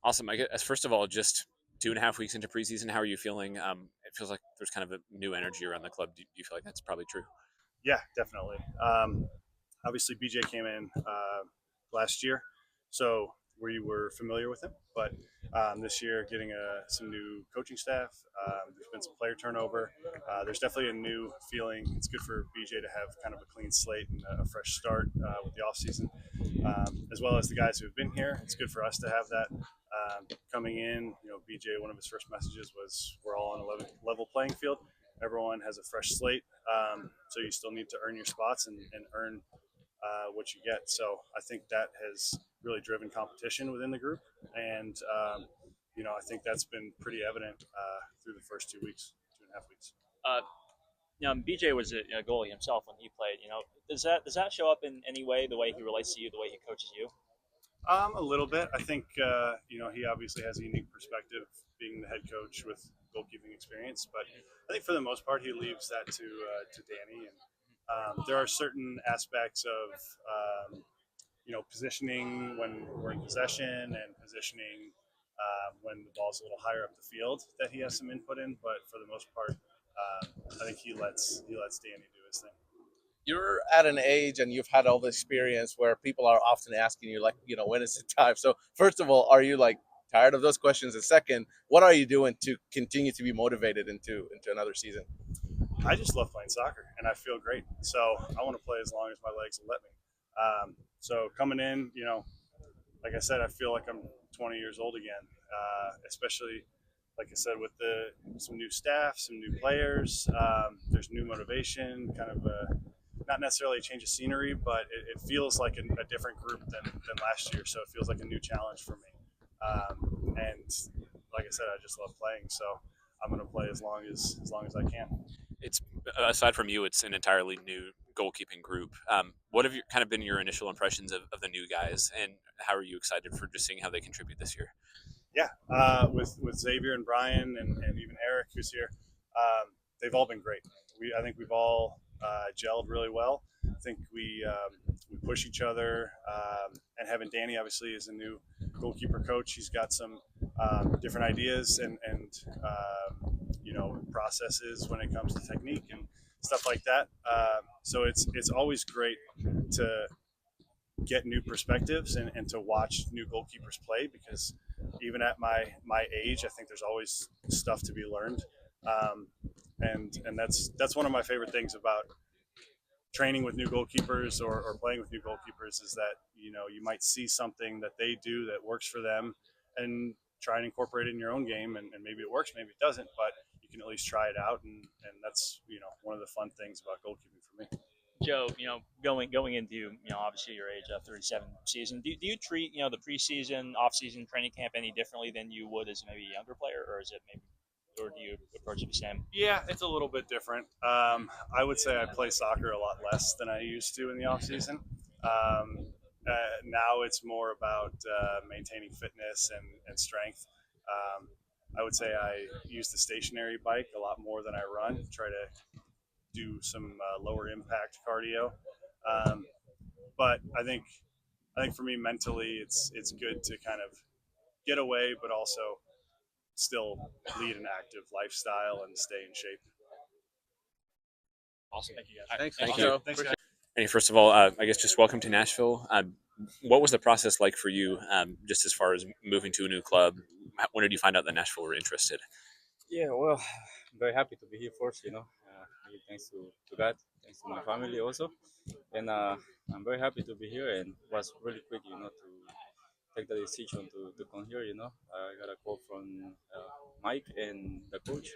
Awesome. I guess first of all, just 2.5 weeks into preseason, how are you feeling? It feels like there's kind of a new energy around the club. Do you feel like that's probably true? Yeah, definitely. Obviously, BJ came in last year, so we were familiar with him. But this year, getting some new coaching staff, there's been some player turnover. There's definitely a new feeling. It's good for BJ to have kind of a clean slate and a fresh start with the offseason, as well as the guys who have been here. It's good for us to have that. Coming in, BJ, one of his first messages was, "We're all on a level playing field. Everyone has a fresh slate, so you still need to earn your spots and earn what you get." So I think that has really driven competition within the group, and I think that's been pretty evident through the first 2 weeks, 2.5 weeks. Uh, BJ was a goalie himself when he played. Does that show up in any way? The way he relates to you, the way he coaches you? A little bit. I think he obviously has a unique perspective, being the head coach with goalkeeping experience. But I think for the most part, he leaves that to Danny. And there are certain aspects of positioning when we're in possession and positioning when the ball's a little higher up the field that he has some input in. But for the most part, I think he lets Danny do his thing. You're at an age and you've had all the experience where people are often asking you, like, when is it time? So, first of all, are you like tired of those questions? And second, what are you doing to continue to be motivated into another season? I just love playing soccer and I feel great. So I want to play as long as my legs will let me. So coming in, like I said, I feel like I'm 20 years old again, especially like I said, with some new staff, some new players. There's new motivation, kind of not necessarily a change of scenery, but it feels like a different group than last year. So it feels like a new challenge for me. And like I said, I just love playing. So I'm going to play as long as I can. It's aside from you, it's an entirely new goalkeeping group. What have kind of been your initial impressions of the new guys, and how are you excited for just seeing how they contribute this year? Yeah, with Xavier and Brian and even Eric, who's here, they've all been great. I think we've all gelled really well. I think we push each other, and having Danny obviously is a new goalkeeper coach. He's got some different ideas and processes when it comes to technique and stuff like that. So it's always great to get new perspectives and to watch new goalkeepers play, because even at my age, I think there's always stuff to be learned, and that's one of my favorite things about training with new goalkeepers or playing with new goalkeepers, is that you might see something that they do that works for them and try and incorporate it in your own game, and maybe it works, maybe it doesn't, but you can at least try it out, and that's one of the fun things about goalkeeping for me. Joe, going into obviously your age, 37 season, do you treat the preseason, off-season training camp any differently than you would as maybe a younger player, or is it maybe, or do you approach it the same? Yeah, it's a little bit different. I would say I play soccer a lot less than I used to in the off season. Now it's more about maintaining fitness and strength. I would say I use the stationary bike a lot more than I run. Try to do some lower impact cardio. Um, but I think for me mentally, it's good to kind of get away, but also still lead an active lifestyle and stay in shape. Awesome, thank you guys. Thanks, Thank Awesome. you. Thanks, guys. And first of all, I guess just welcome to Nashville. What was the process like for you, just as far as moving to a new club? When did you find out that Nashville were interested? Yeah, well, I'm very happy to be here first, really thanks to God, thanks to my family also. And I'm very happy to be here, and it was really quick, to take the decision to come here. I got a call from Mike and the coach.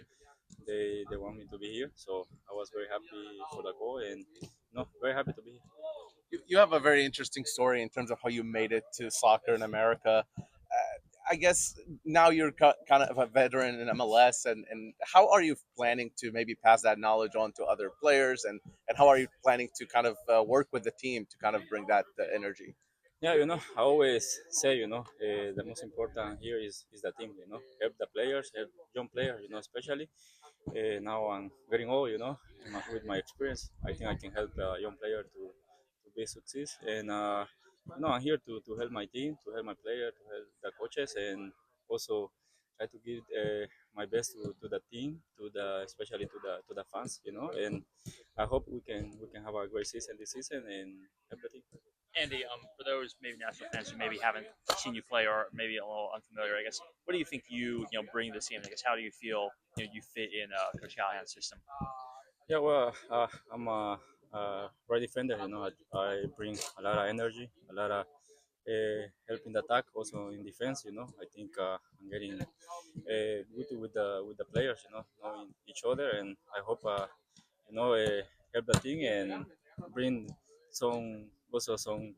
They want me to be here, so I was very happy for the call, and very happy to be here. You have a very interesting story in terms of how you made it to soccer in America. I guess now you're kind of a veteran in MLS, and how are you planning to maybe pass that knowledge on to other players, and how are you planning to kind of work with the team to kind of bring that energy? Yeah, I always say, the most important here is the team, help the players, help young players, especially. Now I'm getting old, with my experience, I think I can help a young player to be success. And no, I'm here to help my team, to help my player, to help the coaches, and also try to give my best to the team, to the especially to the fans, And I hope we can have a great season this season and everything. Andy, for those maybe national fans who maybe haven't seen you play or maybe a little unfamiliar, I guess, what do you think you bring to the team? I guess how do you feel you fit in Coach Callahan's system? Yeah, well, I'm a right defender. I bring a lot of energy, a lot of help in the attack, also in defense. I think I'm getting good with the players. Knowing each other, and I hope help the team and bring some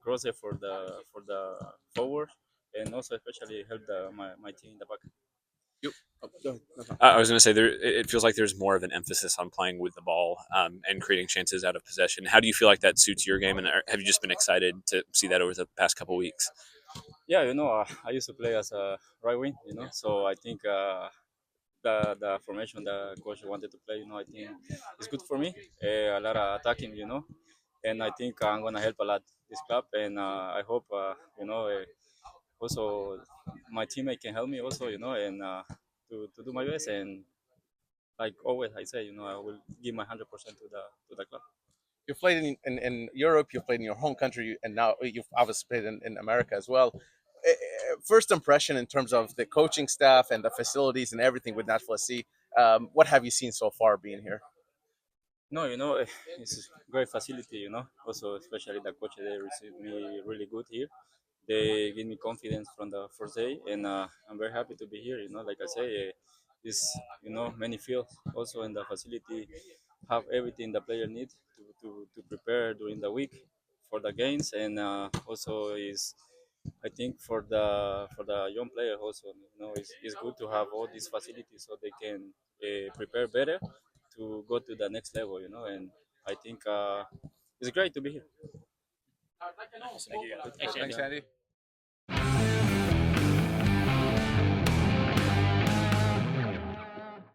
crosser for the forward, and also especially help my team in the back. You, oh, go ahead. No, no. I was going to say it feels like there's more of an emphasis on playing with the ball and creating chances out of possession. How do you feel like that suits your game, and have you just been excited to see that over the past couple weeks? Yeah, I used to play as a right wing. So I think the formation the coach wanted to play, I think it's good for me. A lot of attacking, and I think I'm gonna help a lot this club, and I hope also my teammate can help me also, and to do my best, and like always I say, I will give my 100% to the club. You've played in Europe, you've played in your home country, and now you've obviously played in America as well. First impression in terms of the coaching staff and the facilities and everything with Nashville SC. What have you seen so far being here? No, it's a great facility, Also, especially the coach, they received me really good here. They give me confidence from the first day, and I'm very happy to be here. Like I say, this many fields also in the facility have everything the player needs to prepare during the week for the games, and also is I think for the young player also, it's good to have all these facilities so they can prepare better to go to the next level, And I think it's great to be here. Thank you. Thanks, Thanks, Andy. Andy.